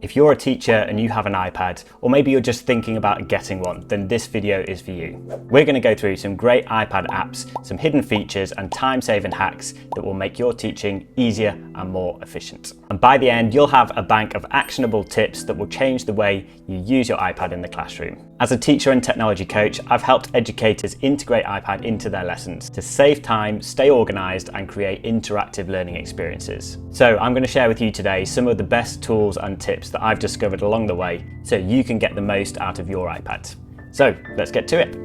If you're a teacher and you have an iPad, or maybe you're just thinking about getting one, then this video is for you. We're going to go through some great iPad apps, some hidden features and time-saving hacks that will make your teaching easier and more efficient. And by the end, you'll have a bank of actionable tips that will change the way you use your iPad in the classroom. As a teacher and technology coach, I've helped educators integrate iPad into their lessons to save time, stay organized, and create interactive learning experiences. So I'm going to share with you today some of the best tools and tips that I've discovered along the way so you can get the most out of your iPad. So let's get to it.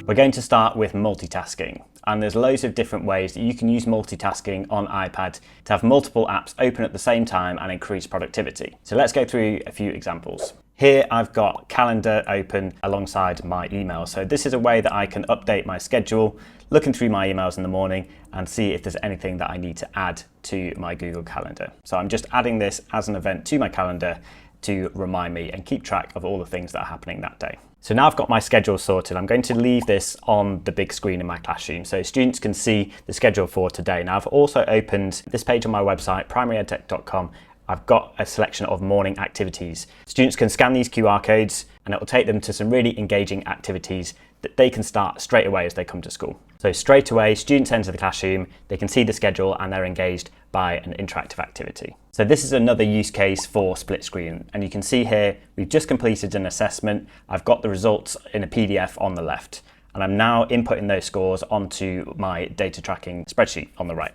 We're going to start with multitasking, and there's loads of different ways that you can use multitasking on iPad to have multiple apps open at the same time and increase productivity. So let's go through a few examples. Here I've got Calendar open alongside my email. So this is a way that I can update my schedule, looking through my emails in the morning and see if there's anything that I need to add to my Google Calendar. So I'm just adding this as an event to my calendar to remind me and keep track of all the things that are happening that day. So now I've got my schedule sorted, I'm going to leave this on the big screen in my classroom so students can see the schedule for today. Now I've also opened this page on my website, primaryedtech.com. I've got a selection of morning activities. Students can scan these QR codes and it will take them to some really engaging activities that they can start straight away as they come to school. So straight away, students enter the classroom, they can see the schedule and they're engaged by an interactive activity. So this is another use case for split screen. And you can see here, we've just completed an assessment. I've got the results in a PDF on the left, and I'm now inputting those scores onto my data tracking spreadsheet on the right.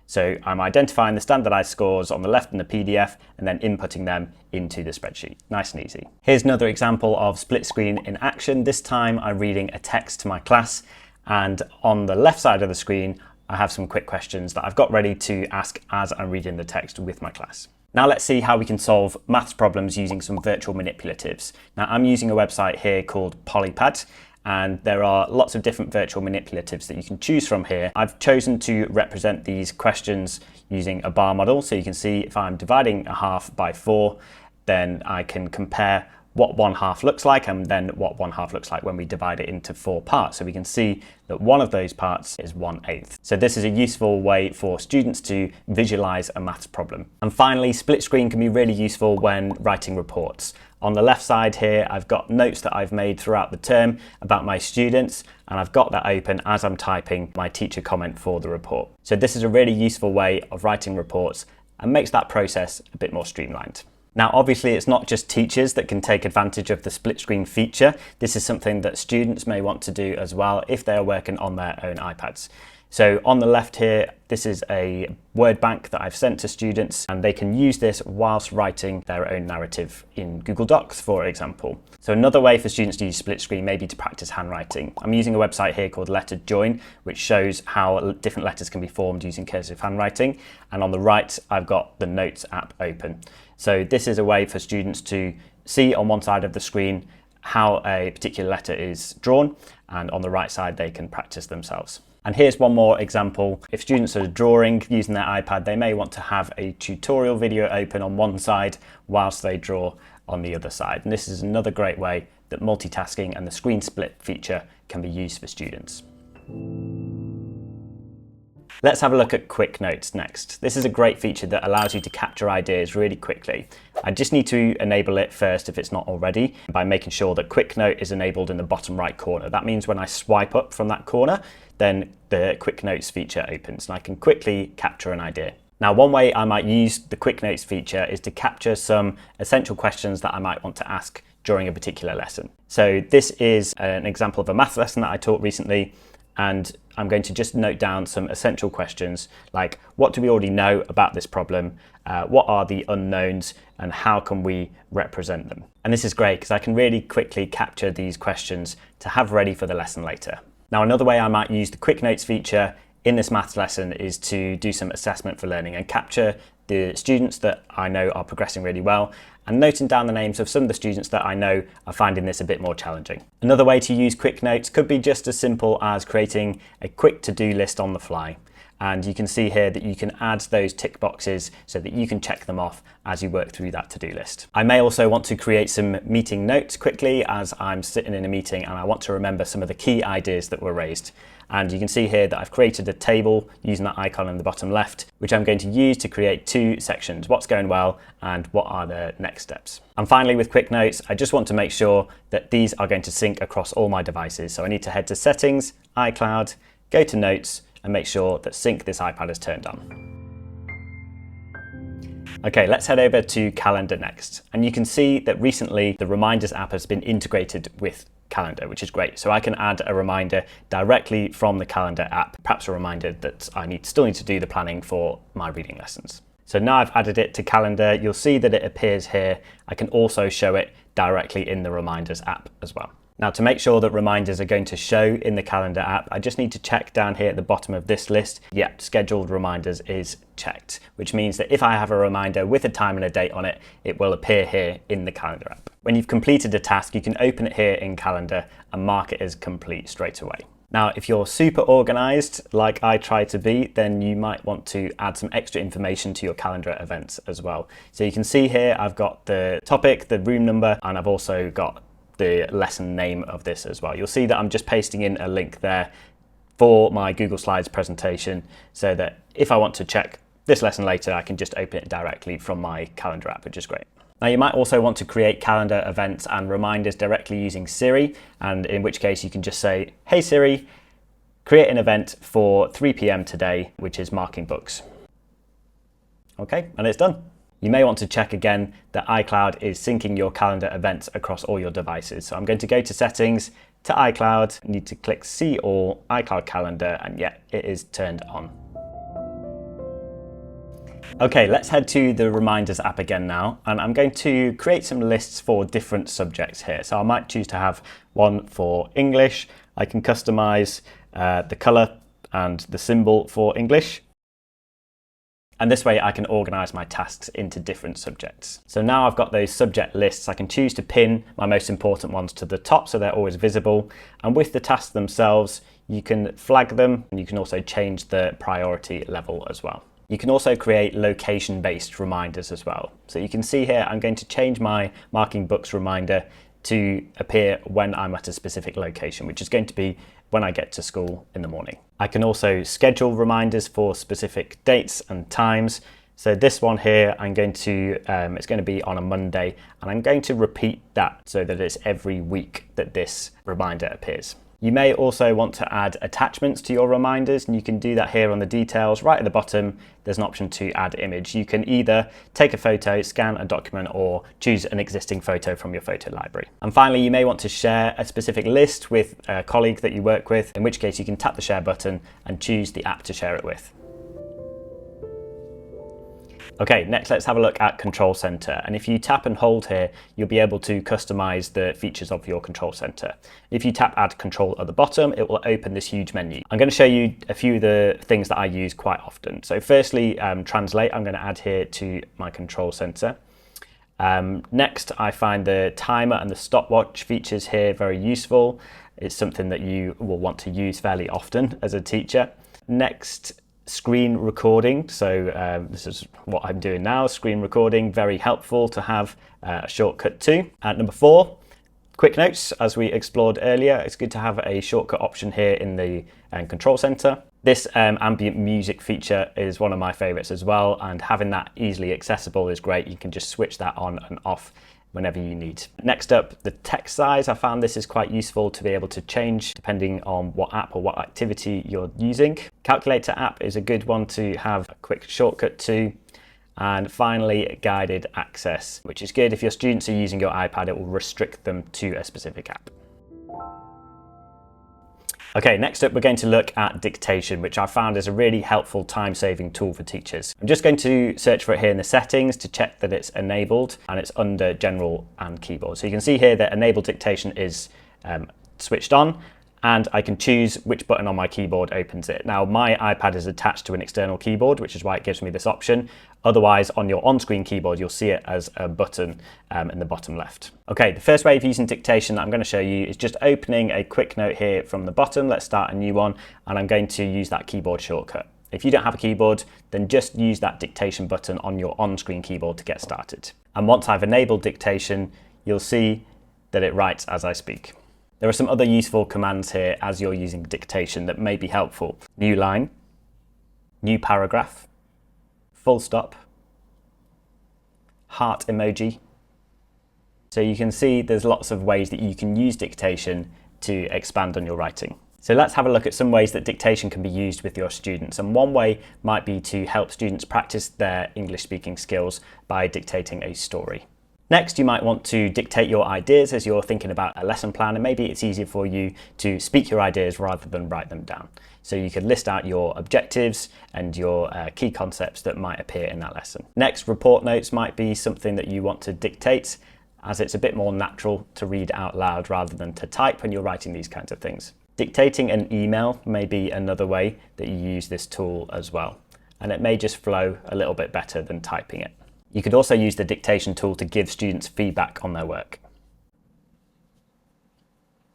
So I'm identifying the standardized scores on the left in the PDF and then inputting them into the spreadsheet. Nice and easy. Here's another example of split screen in action. This time I'm reading a text to my class, and on the left side of the screen, I have some quick questions that I've got ready to ask as I'm reading the text with my class. Now let's see how we can solve maths problems using some virtual manipulatives. Now I'm using a website here called Polypad, and there are lots of different virtual manipulatives that you can choose from here. I've chosen to represent these questions using a bar model. So you can see if I'm dividing a half by 4, then I can compare what 1/2 looks like and then what 1/2 looks like when we divide it into 4 parts. So we can see that one of those parts is 1/8. So this is a useful way for students to visualize a maths problem. And finally, split screen can be really useful when writing reports. On the left side here, I've got notes that I've made throughout the term about my students, and I've got that open as I'm typing my teacher comment for the report. So this is a really useful way of writing reports and makes that process a bit more streamlined. Now, obviously, it's not just teachers that can take advantage of the split screen feature. This is something that students may want to do as well if they are working on their own iPads. So on the left here, this is a word bank that I've sent to students, and they can use this whilst writing their own narrative in Google Docs, for example. So another way for students to use split screen may be to practice handwriting. I'm using a website here called Letter Join, which shows how different letters can be formed using cursive handwriting. And on the right, I've got the Notes app open. So this is a way for students to see on one side of the screen how a particular letter is drawn, and on the right side, they can practice themselves. And here's one more example. If students are drawing using their iPad, they may want to have a tutorial video open on one side whilst they draw on the other side. And this is another great way that multitasking and the screen split feature can be used for students. Let's have a look at Quick Notes next. This is a great feature that allows you to capture ideas really quickly. I just need to enable it first if it's not already by making sure that Quick Note is enabled in the bottom right corner. That means when I swipe up from that corner, then the Quick Notes feature opens and I can quickly capture an idea. Now, one way I might use the Quick Notes feature is to capture some essential questions that I might want to ask during a particular lesson. So this is an example of a math lesson that I taught recently, and I'm going to just note down some essential questions like, what do we already know about this problem? What are the unknowns and how can we represent them? And this is great because I can really quickly capture these questions to have ready for the lesson later. Now, another way I might use the Quick Notes feature in this maths lesson is to do some assessment for learning and capture the students that I know are progressing really well and noting down the names of some of the students that I know are finding this a bit more challenging. Another way to use Quick Notes could be just as simple as creating a quick to-do list on the fly. And you can see here that you can add those tick boxes so that you can check them off as you work through that to-do list. I may also want to create some meeting notes quickly as I'm sitting in a meeting and I want to remember some of the key ideas that were raised. And you can see here that I've created a table using that icon in the bottom left, which I'm going to use to create two sections: what's going well and what are the next steps. And finally, with quick notes, I just want to make sure that these are going to sync across all my devices. So I need to head to Settings, iCloud, go to Notes, and make sure that Sync this iPad is turned on. Okay, let's head over to Calendar next. And you can see that recently the Reminders app has been integrated with Calendar, which is great. So I can add a reminder directly from the Calendar app, perhaps a reminder that I still need to do the planning for my reading lessons. So now I've added it to Calendar, you'll see that it appears here. I can also show it directly in the Reminders app as well. Now, to make sure that reminders are going to show in the Calendar app, I just need to check down here at the bottom of this list. Yep, scheduled reminders is checked, which means that if I have a reminder with a time and a date on it, it will appear here in the Calendar app. When you've completed a task, you can open it here in Calendar and mark it as complete straight away. Now, if you're super organized, like I try to be, then you might want to add some extra information to your calendar events as well. So you can see here, I've got the topic, the room number, and I've also got the lesson name of this as well. You'll see that I'm just pasting in a link there for my Google Slides presentation, so that if I want to check this lesson later, I can just open it directly from my calendar app, which is great. Now, you might also want to create calendar events and reminders directly using Siri, and in which case you can just say, "Hey Siri, create an event for 3 p.m. today, which is marking books." Okay, and it's done. You may want to check again that iCloud is syncing your calendar events across all your devices. So I'm going to go to Settings, to iCloud, need to click See All, iCloud Calendar, and yeah, it is turned on. Okay, let's head to the Reminders app again now, and I'm going to create some lists for different subjects here. So I might choose to have one for English. I can customize the color and the symbol for English. And this way I can organize my tasks into different subjects. So now I've got those subject lists, I can choose to pin my most important ones to the top so they're always visible. And with the tasks themselves, you can flag them, and you can also change the priority level as well. You can also create location-based reminders as well. So you can see here, I'm going to change my marking books reminder to appear when I'm at a specific location, which is going to be when I get to school in the morning. I can also schedule reminders for specific dates and times. So this one here, I'm going to, it's going to be on a Monday, and I'm going to repeat that so that it's every week that this reminder appears. You may also want to add attachments to your reminders, and you can do that here on the details. Right at the bottom, there's an option to add image. You can either take a photo, scan a document, or choose an existing photo from your photo library. And finally, you may want to share a specific list with a colleague that you work with, in which case you can tap the share button and choose the app to share it with. Okay, next let's have a look at Control Center. And if you tap and hold here, you'll be able to customize the features of your Control Center. If you tap Add Control at the bottom, it will open this huge menu. I'm going to show you a few of the things that I use quite often. So firstly, Translate, I'm going to add here to my Control Center. Next, I find the timer and the stopwatch features here very useful. It's something that you will want to use fairly often as a teacher. Next, screen recording. So this is what I'm doing now, screen recording, very helpful to have a shortcut to. At number 4, quick notes. As we explored earlier, it's good to have a shortcut option here in the Control Center. This ambient music feature is one of my favorites as well, and having that easily accessible is great. You can just switch that on and off whenever you need. Next up, the text size. I found this is quite useful to be able to change depending on what app or what activity you're using. Calculator app is a good one to have a quick shortcut to. And finally, guided access, which is good if your students are using your iPad, it will restrict them to a specific app. Okay, next up we're going to look at Dictation, which I found is a really helpful time-saving tool for teachers. I'm just going to search for it here in the settings to check that it's enabled, and it's under General and Keyboard. So you can see here that Enable Dictation is switched on, and I can choose which button on my keyboard opens it. Now, my iPad is attached to an external keyboard, which is why it gives me this option. Otherwise, on your on-screen keyboard, you'll see it as a button in the bottom left. Okay, the first way of using Dictation that I'm going to show you is just opening a quick note here from the bottom. Let's start a new one, and I'm going to use that keyboard shortcut. If you don't have a keyboard, then just use that Dictation button on your on-screen keyboard to get started. And once I've enabled Dictation, you'll see that it writes as I speak. There are some other useful commands here as you're using dictation that may be helpful. New line, new paragraph, full stop, heart emoji. So you can see there's lots of ways that you can use dictation to expand on your writing. So let's have a look at some ways that dictation can be used with your students. And one way might be to help students practice their English speaking skills by dictating a story. Next, you might want to dictate your ideas as you're thinking about a lesson plan, and maybe it's easier for you to speak your ideas rather than write them down. So you could list out your objectives and your key concepts that might appear in that lesson. Next, report notes might be something that you want to dictate, as it's a bit more natural to read out loud rather than to type when you're writing these kinds of things. Dictating an email may be another way that you use this tool as well, and it may just flow a little bit better than typing it. You could also use the dictation tool to give students feedback on their work.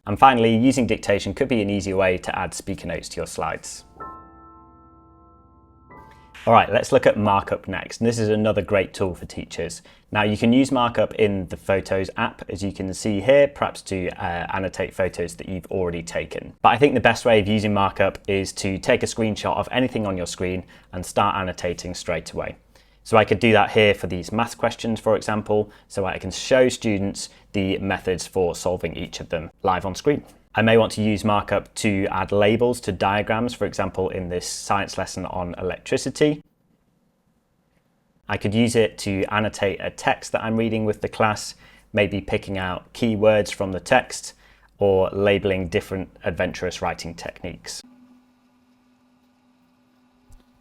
And finally, using dictation could be an easier way to add speaker notes to your slides. All right, let's look at Markup next. And this is another great tool for teachers. Now you can use Markup in the Photos app, as you can see here, perhaps to annotate photos that you've already taken. But I think the best way of using Markup is to take a screenshot of anything on your screen and start annotating straight away. So I could do that here for these math questions, for example, so I can show students the methods for solving each of them live on screen. I may want to use Markup to add labels to diagrams, for example, in this science lesson on electricity. I could use it to annotate a text that I'm reading with the class, maybe picking out keywords from the text or labeling different adventurous writing techniques.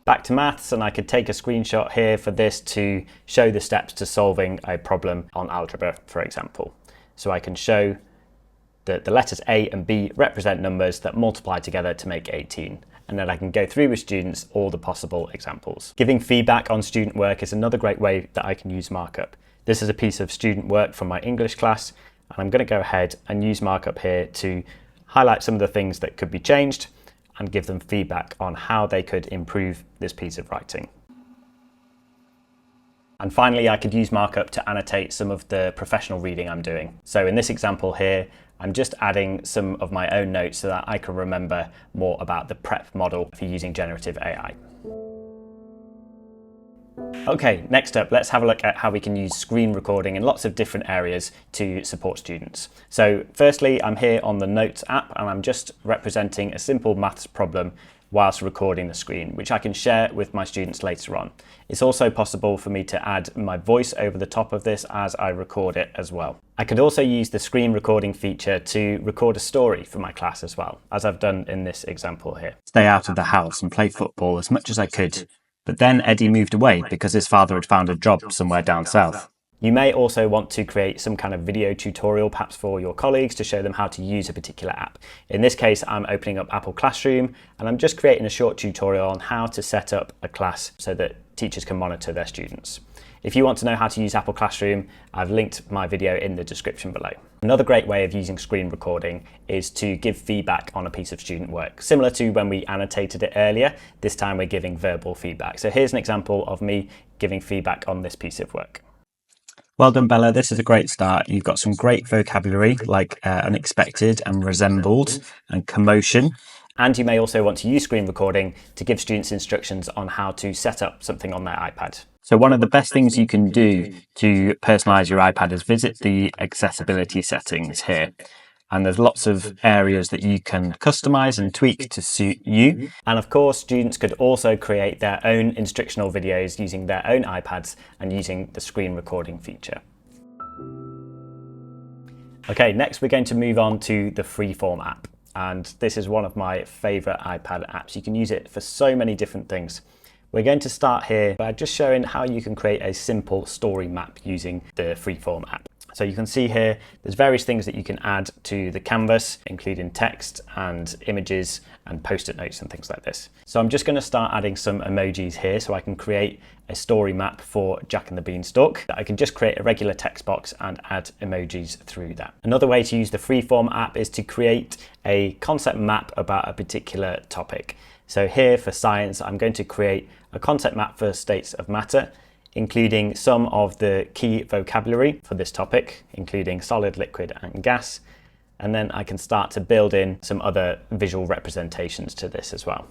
Back to maths, and I could take a screenshot here for this to show the steps to solving a problem on algebra, for example. So I can show that the letters A and B represent numbers that multiply together to make 18. And then I can go through with students all the possible examples. Giving feedback on student work is another great way that I can use Markup. This is a piece of student work from my English class, and I'm going to go ahead and use Markup here to highlight some of the things that could be changed and give them feedback on how they could improve this piece of writing. And finally, I could use Markup to annotate some of the professional reading I'm doing. So in this example here, I'm just adding some of my own notes so that I can remember more about the prep model for using generative AI. Okay, next up, let's have a look at how we can use screen recording in lots of different areas to support students. So firstly, I'm here on the Notes app, and I'm just representing a simple maths problem whilst recording the screen, which I can share with my students later on. It's also possible for me to add my voice over the top of this as I record it as well. I could also use the screen recording feature to record a story for my class as well, as I've done in this example here. Stay out of the house and play football as much as I could. But then Eddie moved away because his father had found a job somewhere down south. You may also want to create some kind of video tutorial, perhaps for your colleagues, to show them how to use a particular app. In this case, I'm opening up Apple Classroom, and I'm just creating a short tutorial on how to set up a class so that teachers can monitor their students. If you want to know how to use Apple Classroom, I've linked my video in the description below. Another great way of using screen recording is to give feedback on a piece of student work. Similar to when we annotated it earlier, this time we're giving verbal feedback. So here's an example of me giving feedback on this piece of work. Well done, Bella. This is a great start. You've got some great vocabulary like unexpected and resembled and commotion. And you may also want to use screen recording to give students instructions on how to set up something on their iPad. So one of the best things you can do to personalize your iPad is visit the accessibility settings here. And there's lots of areas that you can customize and tweak to suit you. And of course, students could also create their own instructional videos using their own iPads and using the screen recording feature. Okay, next we're going to move on to the Freeform app. And this is one of my favorite iPad apps. You can use it for so many different things. We're going to start here by just showing how you can create a simple story map using the Freeform app. So you can see here, there's various things that you can add to the canvas, including text and images and post-it notes and things like this. So I'm just going to start adding some emojis here so I can create a story map for Jack and the Beanstalk. I can just create a regular text box and add emojis through that. Another way to use the Freeform app is to create a concept map about a particular topic. So here for science, I'm going to create a concept map for states of matter, including some of the key vocabulary for this topic, including solid, liquid, and gas, and then I can start to build in some other visual representations to this as well.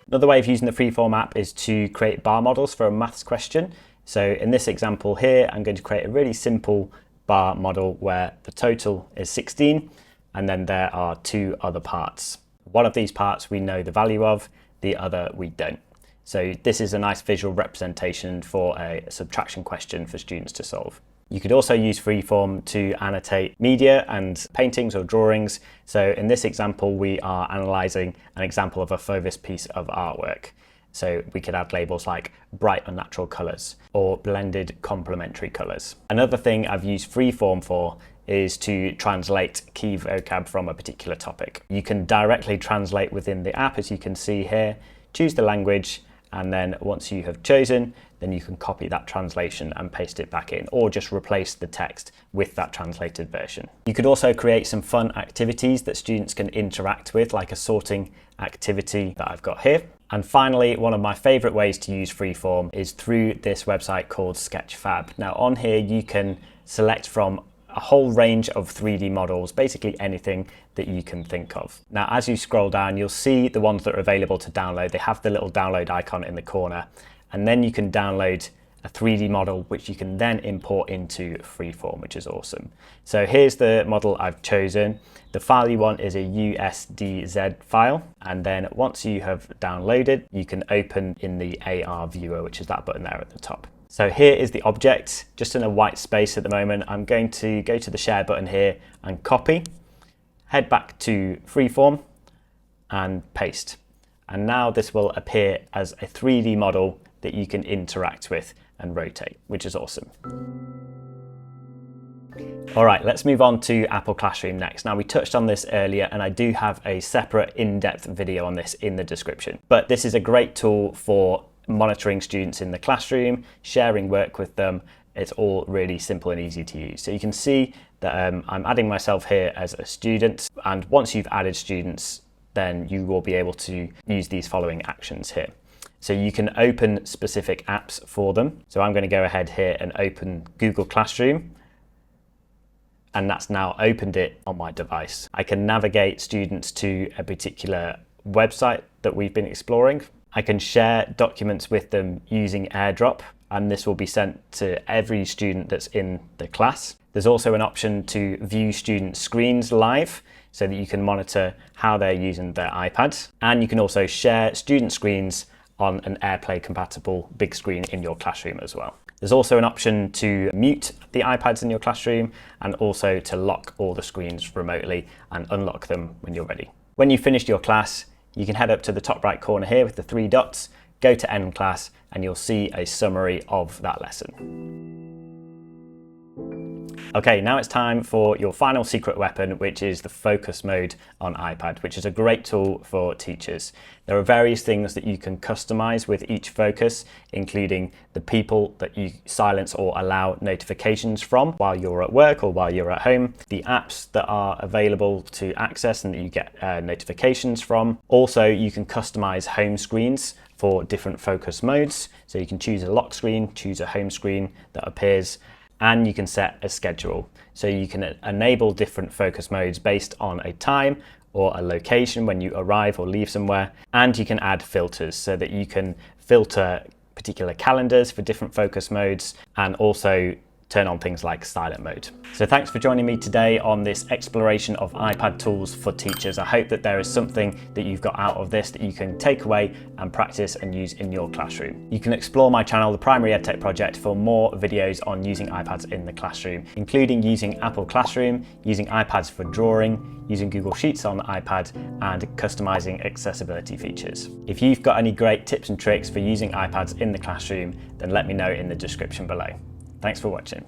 Another way of using the Freeform app is to create bar models for a maths question. So in this example here, I'm going to create a really simple bar model where the total is 16, and then there are two other parts. One of these parts we know the value of, the other we don't. So this is a nice visual representation for a subtraction question for students to solve. You could also use Freeform to annotate media and paintings or drawings. So in this example, we are analysing an example of a Fauvis piece of artwork. So we could add labels like bright unnatural colours or blended complementary colours. Another thing I've used Freeform for is to translate key vocab from a particular topic. You can directly translate within the app, as you can see here, choose the language, and then once you have chosen, then you can copy that translation and paste it back in, or just replace the text with that translated version. You could also create some fun activities that students can interact with, like a sorting activity that I've got here. And finally, one of my favorite ways to use Freeform is through this website called Sketchfab. Now on here, you can select from a whole range of 3D models, basically anything that you can think of. Now, as you scroll down, you'll see the ones that are available to download. They have the little download icon in the corner, and then you can download a 3D model, which you can then import into Freeform, which is awesome. So here's the model I've chosen. The file you want is a USDZ file. And then once you have downloaded, you can open in the AR viewer, which is that button there at the top. So here is the object, just in a white space at the moment. I'm going to go to the share button here and copy, head back to Freeform and paste. And now this will appear as a 3D model that you can interact with and rotate, which is awesome. All right, let's move on to Apple Classroom next. Now, we touched on this earlier, and I do have a separate in-depth video on this in the description. But this is a great tool for monitoring students in the classroom, sharing work with them. It's all really simple and easy to use. So you can see that I'm adding myself here as a student. And once you've added students, then you will be able to use these following actions here. So you can open specific apps for them. So I'm going to go ahead here and open Google Classroom. And that's now opened it on my device. I can navigate students to a particular website that we've been exploring. I can share documents with them using AirDrop, and this will be sent to every student that's in the class. There's also an option to view student screens live, so that you can monitor how they're using their iPads. And you can also share student screens on an AirPlay compatible big screen in your classroom as well. There's also an option to mute the iPads in your classroom, and also to lock all the screens remotely and unlock them when you're ready. When you've finished your class, you can head up to the top right corner here with the 3 dots, go to End Class, and you'll see a summary of that lesson. Okay, now it's time for your final secret weapon, which is the focus mode on iPad, which is a great tool for teachers. There are various things that you can customize with each focus, including the people that you silence or allow notifications from while you're at work or while you're at home, the apps that are available to access and that you get notifications from. Also, you can customize home screens for different focus modes. So you can choose a lock screen, choose a home screen that appears, and you can set a schedule. So you can enable different focus modes based on a time or a location when you arrive or leave somewhere. And you can add filters so that you can filter particular calendars for different focus modes, and also turn on things like silent mode. So thanks for joining me today on this exploration of iPad tools for teachers. I hope that there is something that you've got out of this that you can take away and practice and use in your classroom. You can explore my channel, The Primary EdTech Project, for more videos on using iPads in the classroom, including using Apple Classroom, using iPads for drawing, using Google Sheets on the iPad, and customizing accessibility features. If you've got any great tips and tricks for using iPads in the classroom, then let me know in the description below. Thanks for watching.